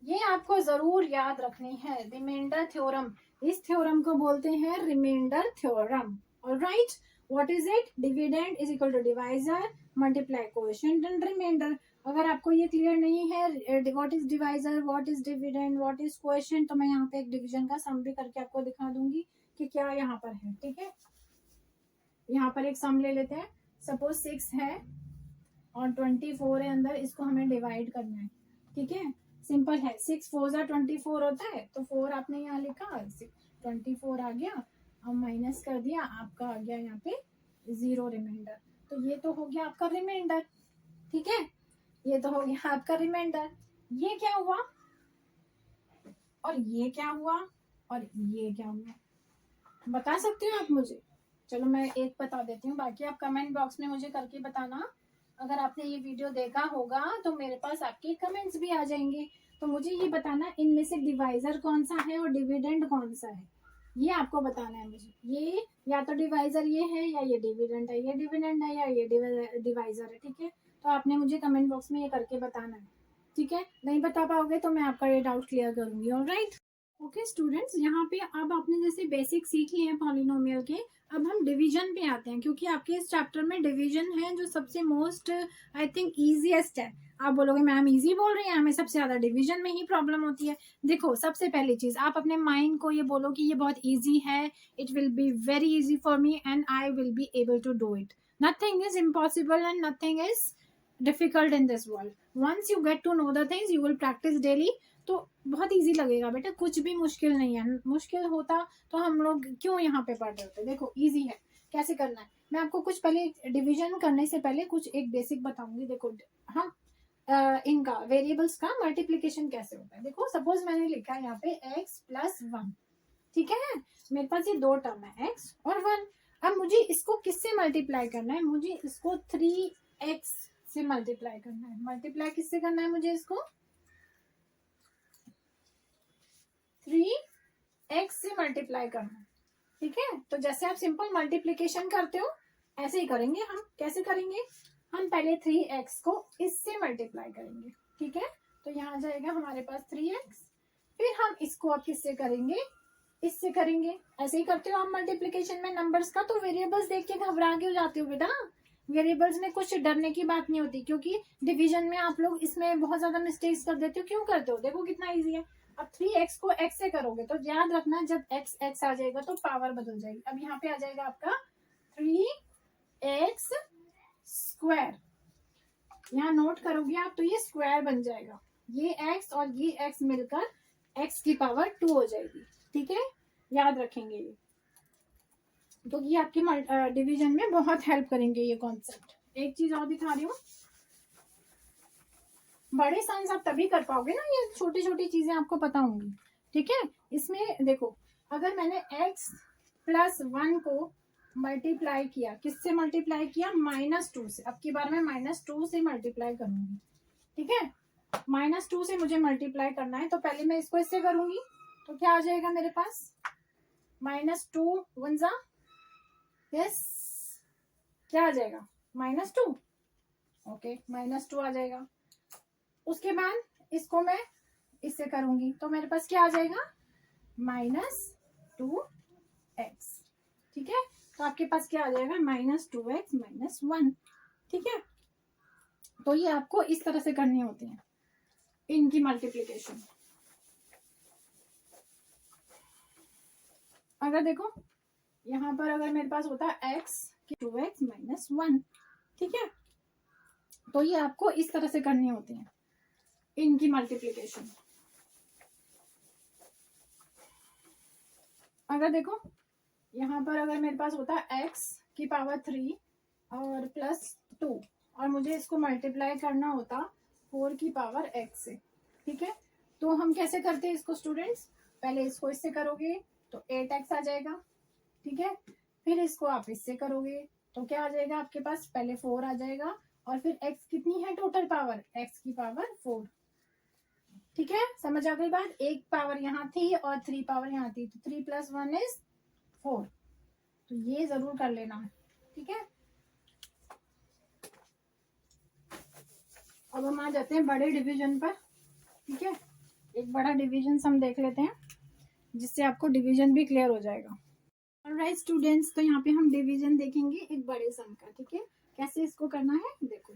ये आपको जरूर याद रखनी है, रिमाइंडर थ्योरम। इस थ्योरम को बोलते हैं remainder theorem, alright. What is it? Dividend is equal to divisor multiply coefficient and remainder. अगर आपको ये क्लियर नहीं है what is divisor, what is dividend, what is coefficient, तो मैं यहाँ पे एक डिवीजन का सम भी करके आपको दिखा दूंगी कि क्या यहाँ पर है, ठीक है। यहाँ पर एक सम ले लेते हैं। सपोज 6 है और 24 है अंदर, इसको हमें डिवाइड करना है, ठीक है। सिंपल है, 6 4 जा 24 होता है, तो 4 आपने यहाँ लिखा, 24 आ गया, अब माइनस कर दिया, आपका आ गया यहाँ पे 0 रिमाइंडर। तो ये तो हो गया आपका रिमाइंडर, ठीक है। ये तो हो गया आपका रिमाइंडर। ये क्या हुआ और ये क्या हुआ और ये क्या हुआ, बता सकते हो आप मुझे? चलो मैं एक बता देती हूँ, बाकी आप कमेंट बॉक्स में मुझे करके बताना। अगर आपने ये वीडियो देखा होगा तो मेरे पास आपके कमेंट्स भी आ जाएंगे, तो मुझे ये बताना इनमें से डिवाइजर कौन सा है और डिविडेंड कौन सा है, ये आपको बताना है मुझे। ये या तो डिवाइजर ये है या ये डिविडेंड है, ये डिविडेंड है या ये डिवाइजर है, ठीक है। तो आपने मुझे कमेंट बॉक्स में ये करके बताना है, ठीक है। नहीं बता पाओगे तो मैं आपका ये डाउट क्लियर करूंगी, ऑलराइट। ओके स्टूडेंट्स, यहाँ पे अब आपने जैसे बेसिक सीख लिए हैं पॉलिनोमियल के, अब हम डिवीजन पे आते हैं, क्योंकि आपके इस चैप्टर में डिवीजन है जो सबसे मोस्ट आई थिंक इजीएस्ट है। आप बोलोगे मैम इजी बोल रही हैं, हमें सबसे ज्यादा डिवीजन में ही प्रॉब्लम होती है। देखो सबसे पहली चीज, आप अपने माइंड को ये बोलो कि ये बहुत इजी है, it will be very easy for me and I will be able to do it. Nothing is impossible and nothing is difficult in this world. Once you get to know the things, you will practice daily, तो बहुत easy लगेगा बेटा, कुछ भी मुश्किल नहीं है। मुश्किल होता तो हम लोग क्यों यहाँ पे पढ़ रहे होते। देखो इजी है, कैसे करना है मैं आपको कुछ पहले डिवीजन करने से पहले कुछ एक बेसिक बताऊंगी। देखो हम इनका वेरिएबल्स का मल्टीप्लीकेशन कैसे होता है। देखो सपोज मैंने लिखा है यहाँ पे x प्लस 1, ठीक है। मेरे पास ये दो टर्म है x और 1। अब मुझे इसको किससे मल्टीप्लाई करना है, मुझे इसको 3x से मल्टीप्लाई करना है। मल्टीप्लाई किससे करना है मुझे, इसको 3x से मल्टीप्लाई करना है, ठीक है। तो जैसे आप सिंपल मल्टीप्लीकेशन करते हो ऐसे ही करेंगे हम। कैसे करेंगे, हम पहले 3x को इससे मल्टीप्लाई करेंगे, ठीक है। तो यहाँ जाएगा हमारे पास 3x, फिर हम इसको अब किससे करेंगे, इससे करेंगे। ऐसे ही करते हो आप मल्टीप्लीकेशन में नंबर्स का। तो वेरिएबल्स देख के घबरा के हो जाते हो बेटा, वेरिएबल्स में कुछ डरने की बात नहीं होती, क्योंकि डिवीजन में आप लोग इसमें बहुत ज्यादा मिस्टेक्स कर देते हो। क्यों करते हो, देखो कितना इजी है। अब 3x को x से करोगे तो याद रखना, जब x आ जाएगा तो पावर बदल जाएगी। अब यहाँ पे आ जाएगा आपका 3x स्क्वायर, यहाँ नोट करोगे आप तो ये स्क्वायर बन जाएगा। ये x और ये x मिलकर x की पावर 2 हो जाएगी, ठीक है। याद रखेंगे ये, तो ये आपके डिवीजन में बहुत हेल्प करेंगे ये कॉन्सेप्ट। एक चीज और दिखा रही हूँ, बड़े साइंस आप तभी कर पाओगे ना, ये छोटी छोटी चीजें आपको पता होंगी, ठीक है। इसमें देखो, अगर मैंने x प्लस 1 को मल्टीप्लाई किया, किससे मल्टीप्लाई किया, -2 से। अब की बार मैं -2 से मल्टीप्लाई करूंगी, ठीक है। -2 से मुझे मल्टीप्लाई करना है, तो पहले मैं इसको इससे करूंगी, तो क्या आ जाएगा मेरे पास, -2 1 जा, यस, क्या आ जाएगा, -2, ओके, -2 आ जाएगा। उसके बाद इसको मैं इससे करूंगी, तो मेरे पास क्या आ जाएगा, -2x, ठीक है। तो आपके पास क्या आ जाएगा, -2x -1, ठीक है। तो ये आपको इस तरह से करनी होती है इनकी मल्टीप्लिकेशन। अगर देखो यहां पर अगर मेरे पास होता है x की 2x -1, ठीक है, तो ये आपको इस तरह से करनी होती है इनकी मल्टीप्लिकेशन। अगर देखो यहाँ पर अगर मेरे पास होता है x की पावर 3 और +2 और मुझे इसको मल्टीप्लाई करना होता 4 की पावर x से, ठीक है। तो हम कैसे करते हैं इसको स्टूडेंट्स, पहले इसको इससे करोगे तो 8x आ जाएगा, ठीक है। फिर इसको आप इससे करोगे तो क्या आ जाएगा आपके पास, पहले 4 आ जाएगा और फिर x कितनी है टोटल पावर, x की पावर 4, ठीक है। समझ आ गई बात, एक पावर यहाँ थी और 3 पावर यहाँ थी, तो 3 + 1 = 4, तो ये जरूर कर लेना, ठीक है। अब हम आ जाते हैं बड़े डिवीजन पर, ठीक है। एक बड़ा डिवीजन हम देख लेते हैं जिससे आपको डिवीजन भी क्लियर हो जाएगा। ऑलराइट स्टूडेंट्स, तो यहाँ पे हम डिवीजन देखेंगे एक बड़े सम का, ठीक है। कैसे इसको करना है, देखो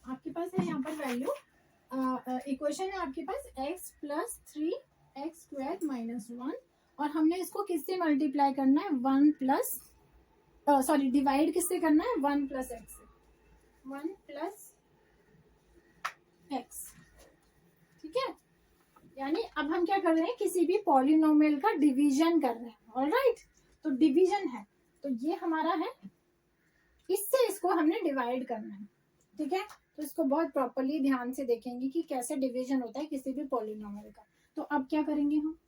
आपके पास है यहाँ पर वैल्यू, इक्वेशन है आपके पास x + 3x² - 1 और हमने इसको किससे मल्टीप्लाई करना है, डिवाइड किससे करना है, 1 + x से, 1 + x, ठीक है। यानी अब हम क्या कर रहे हैं, किसी भी पॉलिनोमियल का डिवीजन कर रहे हैं, ऑलराइट। तो डिवीजन है तो ये हमारा है, इससे इसको हमने डिवाइड करना है, ठीक है। तो इसको बहुत प्रॉपर्ली ध्यान से देखेंगे कि कैसे डिवीजन होता है किसी भी पॉलिनोमियल का। तो अब क्या करेंगे हम,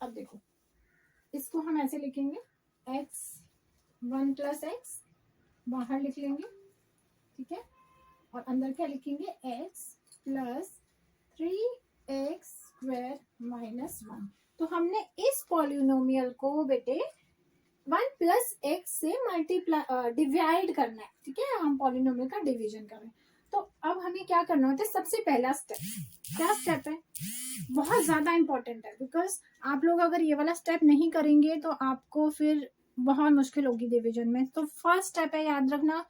अब देखो इसको हम ऐसे लिखेंगे, x 1 + x बाहर लिख लेंगे, ठीक है, और अंदर क्या लिखेंगे, x + 3x² - 1। तो हमने इस पॉलिनोमियल को बेटे 1 + x से मल्टीप्लाई डिवाइड करना है, ठीक है। हम पॉलिनोमियल का डिवीजन कर रहे हैं, तो अब हमें क्या करना होता है, सबसे पहला स्टेप, क्या स्टेप है, बहुत ज्यादा इंपॉर्टेंट है, बिकॉज आप लोग अगर ये वाला स्टेप नहीं करेंगे तो आपको फिर बहुत मुश्किल होगी डिवीजन में। तो फर्स्ट स्टेप है, याद रखना,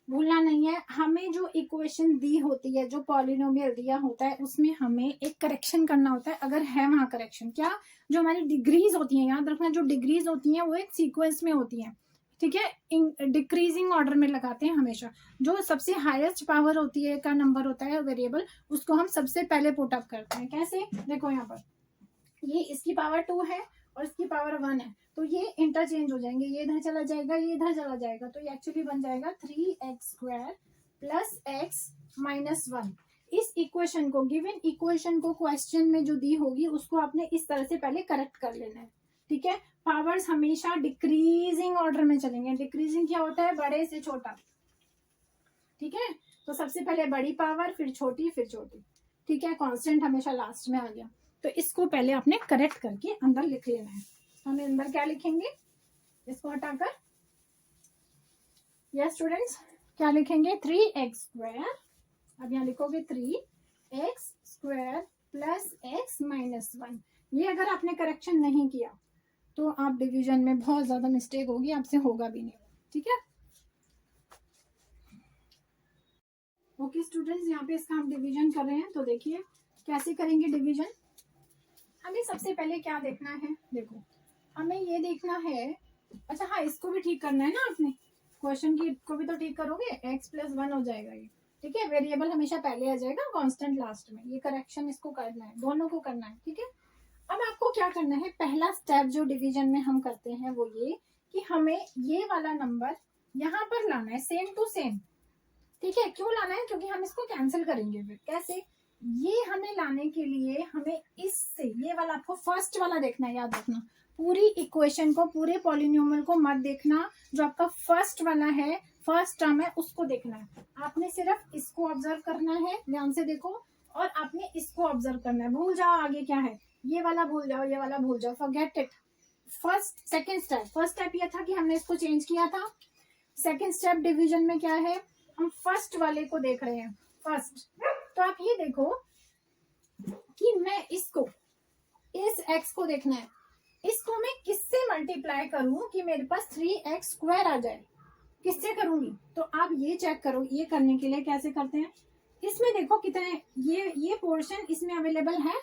भूलना नहीं है, हमें जो इक्वेशन दी होती है, जो पॉलिनोमियल दिया होता है, उसमें हमें एक करेक्शन करना होता है, अगर है वहां करेक्शन, क्या, जो हमारी डिग्रीज होती हैं, याद रखना जो डिग्रीज होती हैं वो एक सीक्वेंस में होती हैं, ठीक है, डिक्रीजिंग ऑर्डर में लगाते हैं हमेशा। जो सबसे हाईएस्ट पावर होती है का नंबर होता है वेरिएबल, उसको हम सबसे पहले पुट अप करते हैं। कैसे, देखो यहाँ पर ये इसकी पावर 2 है और इसकी पावर 1 है, तो ये इंटरचेंज हो जाएंगे, ये इधर चला जाएगा, ये इधर चला जाएगा, तो ये एक्चुअली बन जाएगा 3x² + x - 1। इस इक्वेशन को, गिवन इक्वेशन को क्वेश्चन में जो दी होगी उसको आपने इस तरह से पहले करेक्ट कर लेना है, ठीक है। पावर्स हमेशा डिक्रीजिंग ऑर्डर में चलेंगे, डिक्रीजिंग क्या होता है, बड़े से छोटा, ठीक है। तो सबसे पहले बड़ी पावर, फिर छोटी, फिर छोटी, ठीक है, कांस्टेंट हमेशा लास्ट में आ गया। तो इसको पहले आपने करेक्ट करके अंदर लिख लेना है। हमें अंदर क्या लिखेंगे, इसको हटाकर, यस स्टूडेंट्स, क्या लिखेंगे, 3x², अब यहाँ लिखोगे 3x² + x - 1। ये अगर आपने करेक्शन नहीं किया तो आप डिवीजन में बहुत ज्यादा मिस्टेक होगी, आपसे होगा भी नहीं, ठीक है। ओके स्टूडेंट्स, यहाँ पे इसका हम डिवीजन कर रहे हैं, तो देखिए कैसे करेंगे डिवीजन। हमें सबसे पहले क्या देखना है, देखो हमें ये देखना है, अच्छा हाँ, इसको भी ठीक करना है ना आपने, क्वेश्चन की को भी तो ठीक करोगे, x + 1 हो जाएगा ये, ठीक है। वेरिएबल हमेशा पहले आ जाएगा, कांस्टेंट लास्ट में, ये करेक्शन इसको करना है, दोनों को करना है, ठीक है। अब आपको क्या करना है, पहला स्टेप जो डिवीजन में हम करते हैं वो ये कि हमें ये वाला नंबर यहाँ पर लाना है, सेम टू सेम, ठीक है। क्यों लाना है, क्योंकि हम इसको कैंसिल करेंगे, फिर कैसे, ये हमें लाने के लिए हमें इससे ये वाला, आपको फर्स्ट वाला देखना है, याद रखना, पूरी इक्वेशन को, पूरे पॉलिनोमियल को मत देखना, जो आपका फर्स्ट वाला है, फर्स्ट टर्म है, उसको देखना है। आपने सिर्फ इसको ऑब्जर्व करना है, ध्यान से देखो, और आपने इसको ऑब्जर्व करना है। भूल जाओ आगे क्या है, ये वाला भूल जाओ, ये वाला भूल जाओ, फॉरगेट इट। सेकंड स्टेप ये था कि हमने इसको चेंज किया था। सेकंड स्टेप डिवीजन में क्या है, हम फर्स्ट वाले को देख रहे हैं, फर्स्ट। तो आप ये देखो कि मैं इसको, इस x को देखना है, इसको मैं किससे मल्टीप्लाई करूं कि मेरे पास 3x स्क्वायर आ जाए, किससे करूंगी? तो आप ये चेक करो, ये करने के लिए कैसे करते हैं, इसमें देखो कितने, ये पोर्शन इसमें अवेलेबल है,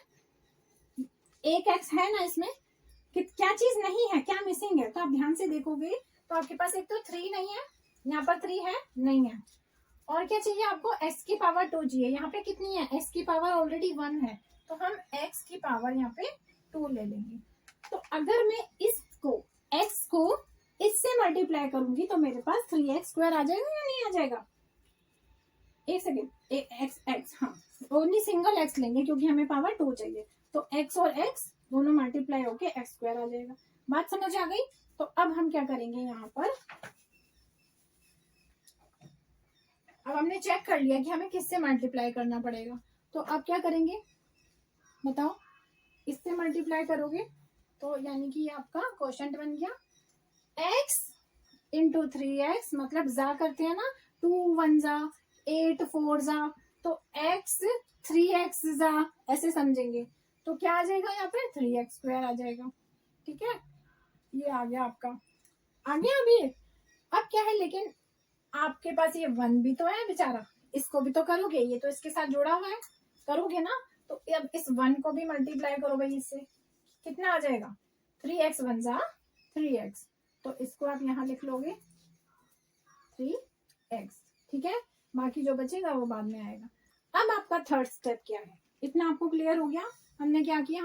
एक x है ना इसमें, क्या चीज नहीं है, क्या मिसिंग है? तो आप ध्यान से देखोगे तो आपके पास एक तो 3 नहीं है, यहाँ पर 3 है, नहीं है, और क्या चाहिए आपको, x की पावर 2 चाहिए। यहाँ पे कितनी है, x की पावर ऑलरेडी 1 है, तो हम x की पावर यहाँ पे 2 ले लेंगे। तो अगर मैं इसको, x को इससे मल्टीप्लाई करूंगी तो मेरे पास 3x स्क्वायर आ जाएगा या नहीं आ जाएगा? एक सेकेंड, x, हाँ ओनली सिंगल x लेंगे क्योंकि हमें पावर 2 चाहिए, तो x और x दोनों मल्टीप्लाई होके x स्क्वायर आ जाएगा। बात समझ आ गई? तो अब हम क्या करेंगे, यहाँ पर अब हमने चेक कर लिया कि हमें किससे मल्टीप्लाई करना पड़ेगा, तो अब क्या करेंगे बताओ, इससे मल्टीप्लाई करोगे तो यानी कि ये आपका क्वेश्चन बन गया, x इंटू 3x, मतलब जा करते हैं ना, 2 1 जा, 8 4 जा, तो x 3x जा, ऐसे समझेंगे। तो क्या आ जाएगा यहाँ पे, 3x स्क्वायर आ जाएगा। ठीक है, ये आ गया आपका, आ गया अभी। अब क्या है, लेकिन आपके पास ये 1 भी तो है बेचारा, इसको भी तो करोगे, ये तो इसके साथ जुड़ा हुआ है, करोगे ना? तो अब इस 1 को भी मल्टीप्लाई करो भाई, इससे कितना आ जाएगा, 3x 1 जा 3x, तो इसको आप यहाँ लिख लोगे 3x। ठीक है, बाकी जो बचेगा वो बाद में आएगा। अब आपका थर्ड स्टेप क्या है, इतना आपको क्लियर हो गया? हमने क्या किया,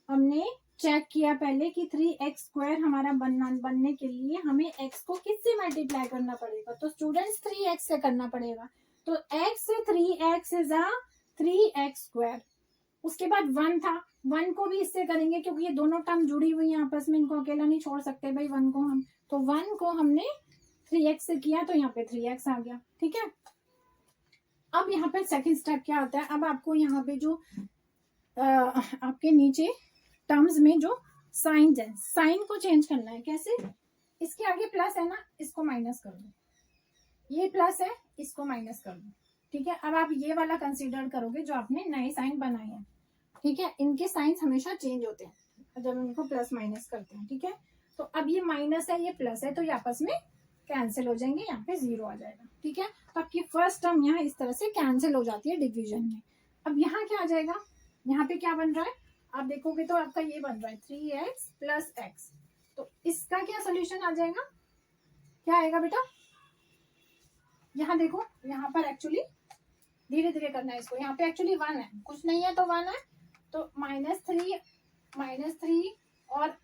हमने चेक किया पहले कि 3x स्क्वायर हमारा बनने के लिए हमें x को किससे मल्टीप्लाई करना पड़ेगा, तो स्टूडेंट्स 3x से करना पड़ेगा। तो x 3x is 3x square. उसके बाद 1 था, 1 को भी इससे करेंगे क्योंकि ये दोनों टर्म जुड़ी हुई है आपस में, इनको अकेला नहीं छोड़ सकते भाई 1 को हम, तो 1 को हमने 3x से किया तो यहाँ पे 3x आ गया। ठीक है, अब यहाँ पे सेकंड स्टेप क्या आता है, अब आपको यहाँ पे जो आपके नीचे टर्म्स में जो साइन है, साइन को चेंज करना है। कैसे, इसके आगे प्लस है ना, इसको माइनस कर दो, ये प्लस है, इसको माइनस कर दो। ठीक है, अब आप ये वाला कंसीडर करोगे जो आपने नए साइन बनाए हैं। ठीक है, इनके साइंस हमेशा चेंज होते हैं जब इनको प्लस माइनस करते हैं। ठीक है, तो अब ये माइनस है, ये प्लस है, तो ये आपस में कैंसिल हो जाएंगे, यहाँ पे 0 आ जाएगा। ठीक है, तो आपकी फर्स्ट टर्म यहाँ इस तरह से कैंसिल हो जाती है डिविजन में। अब यहाँ क्या आ जाएगा, यहाँ पे क्या बन रहा है, आप देखोगे तो आपका ये बन रहा है 3x प्लस x, तो इसका क्या सोल्यूशन आ जाएगा, क्या आएगा बेटा? यहाँ देखो, यहाँ पर एक्चुअली धीरे धीरे करना है इसको, यहाँ पे एक्चुअली 1 है, कुछ नहीं है तो 1 है, तो -3 और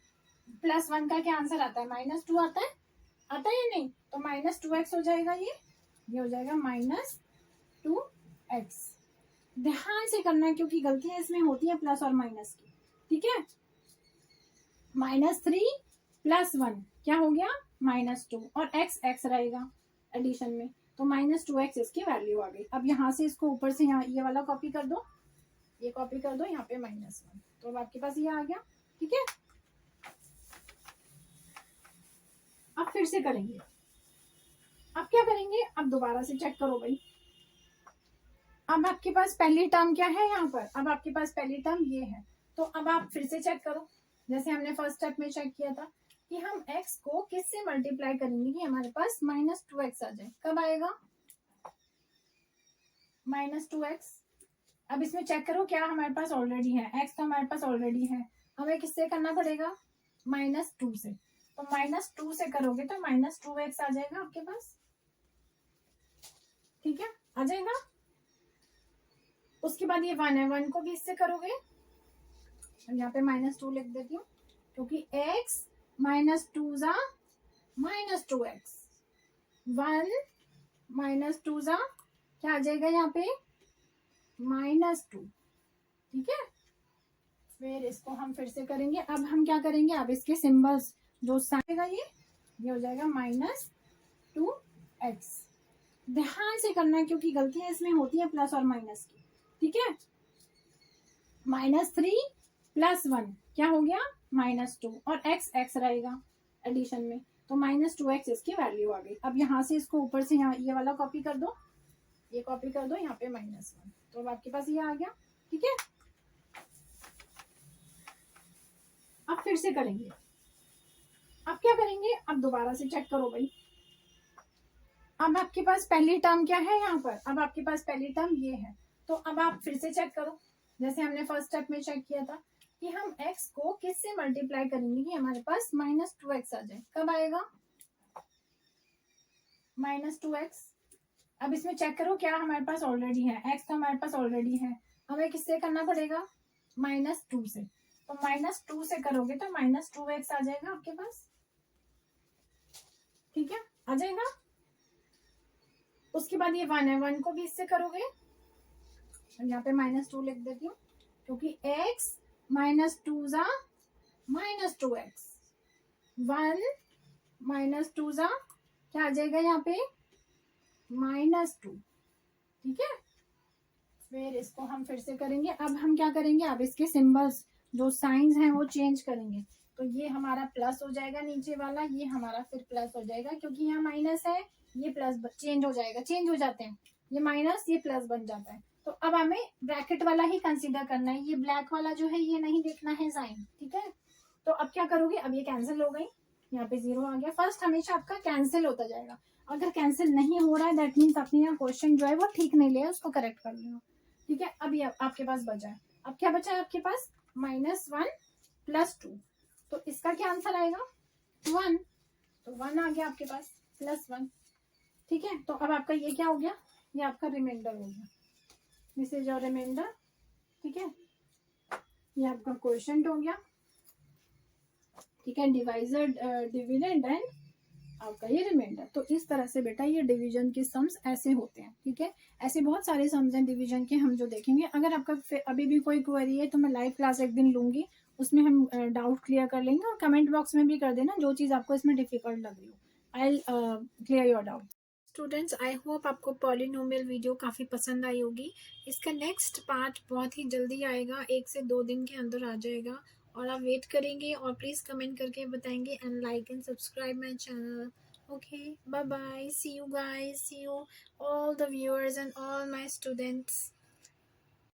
+1 का क्या आंसर आता है, -2 आता है या नहीं? तो -2x हो जाएगा, ये हो जाएगा -2x। ध्यान से करना है क्योंकि गलतियां इसमें होती है प्लस और माइनस की। ठीक है, -3 + 1 क्या हो गया, -2, और x रहेगा एडिशन में, तो -2x इसकी वैल्यू आ गई। अब यहाँ से इसको ऊपर से यहाँ ये वाला कॉपी कर दो, ये कॉपी कर दो, यहाँ पे -1, तो अब आपके पास ये आ गया। ठीक है, अब फिर से करेंगे, अब क्या करेंगे, अब दोबारा से चेक करो भाई। अब आपके पास पहली टर्म क्या है यहाँ पर, अब आपके पास पहली टर्म ये है, तो अब आप फिर से चेक करो जैसे हमने फर्स्ट स्टेप में चेक किया था कि हम x को किससे मल्टीप्लाई करेंगे कि हमारे पास -2x आ जाए। कब आएगा, -2x। अब इसमें चेक करो क्या हमारे पास ऑलरेडी है, x तो हमारे पास ऑलरेडी है, हमें किससे करना पड़ेगा, -2 से, तो -2 से करोगे तो -2x आ जाएगा आपके पास। ठीक है, आ जाएगा। उसके बाद ये 1 है, 1 को भी इससे करोगे, यहाँ पे -2 लिख देती हूँ क्योंकि x -2 जा -2x, 1 -2 जा क्या आ जाएगा यहाँ पे, -2। ठीक है, फिर इसको हम फिर से करेंगे। अब हम क्या करेंगे, अब इसके सिंबल्स जो साइन ये हो जाएगा -2x। ध्यान से करना है क्योंकि गलतियां इसमें होती है प्लस और माइनस की, ठीक है। -3 + 1 क्या हो गया -2, और x रहेगा एडिशन में, तो -2x इसकी वैल्यू आ गई। अब यहाँ से इसको ऊपर से यहाँ ये वाला कॉपी कर दो, ये कॉपी कर दो, यहाँ पे -1, तो अब आपके पास ये आ गया, ठीक है। अब फिर से करेंगे, अब क्या करेंगे, अब दोबारा से चेक करो भाई। अब आपके पास पहली टर्म क्या है यहाँ पर, अब आपके पास पहली टर्म ये है, तो अब आप फिर से चेक करो, जैसे हमने फर्स्ट स्टेप में चेक किया था कि हम x को किससे मल्टीप्लाई करेंगे कि हमारे पास -2x आ जाए। कब आएगा -2x। अब इसमें चेक करो क्या हमारे पास ऑलरेडी है, x तो हमारे पास ऑलरेडी है, हमें किससे करना पड़ेगा -2 से, तो -2 से करोगे तो -2x आ जाएगा आपके पास, ठीक है, आ जाएगा। उसके बाद ये 1 है, 1 को भी इससे करोगे, यहाँ पे -2 लिख देती हूँ क्योंकि x -2 जा -2x, 1 -2 जा क्या आ जाएगा यहाँ पे -2, ठीक है। फिर इसको हम फिर से करेंगे, अब हम क्या करेंगे, अब इसके सिंबल्स जो साइंस हैं वो चेंज करेंगे, तो ये हमारा प्लस हो जाएगा नीचे वाला, ये हमारा फिर प्लस हो जाएगा क्योंकि यहाँ माइनस है, ये प्लस चेंज हो जाएगा, चेंज हो जाते हैं, ये माइनस ये प्लस बन जाता है। तो अब हमें ब्रैकेट वाला ही कंसीडर करना है, ये ब्लैक वाला जो है ये नहीं देखना है साइन, ठीक है। तो अब क्या करोगे, अब ये कैंसिल हो गई, यहाँ पे 0 आ गया। फर्स्ट हमेशा आपका कैंसिल होता जाएगा, अगर कैंसिल नहीं हो रहा है दैट मीन्स आपने यहाँ क्वेश्चन जो है वो ठीक नहीं लिया, उसको करेक्ट कर लेना, ठीक है। अब ये आपके पास बचा है, अब क्या बचा है आपके पास -1 + 2, तो इसका क्या आंसर आएगा 1, तो 1 आ गया आपके पास +1, ठीक है। तो अब आपका ये क्या हो गया, ये आपका रिमाइंडर हो गया, दिस इज योर रिमाइंडर, ठीक है। ये आपका क्वेश्चन हो गया, ठीक है, डिवाइजर डिविडेंड एंड आपका ये रिमाइंडर। तो इस तरह से बेटा ये डिवीजन के सम्स ऐसे होते हैं, ठीक है। ऐसे बहुत सारे सम्स हैं डिवीजन के, हम जो देखेंगे। अगर आपका अभी भी कोई क्वेरी है तो मैं लाइव क्लास एक दिन लूंगी, उसमें हम डाउट क्लियर कर लेंगे, और कमेंट बॉक्स में भी कर देना जो चीज़ आपको इसमें डिफिकल्ट लग रही हो, I clear your doubt. Students, I hope आपको पॉलिनोमियल वीडियो काफ़ी पसंद आई होगी। इसका नेक्स्ट पार्ट बहुत ही जल्दी आएगा, 1 से 2 दिन के अंदर आ जाएगा, और आप वेट करेंगे और प्लीज़ कमेंट करके बताएंगे, and like and subscribe my channel. Okay, bye bye. See you guys. See you all the viewers and all my students.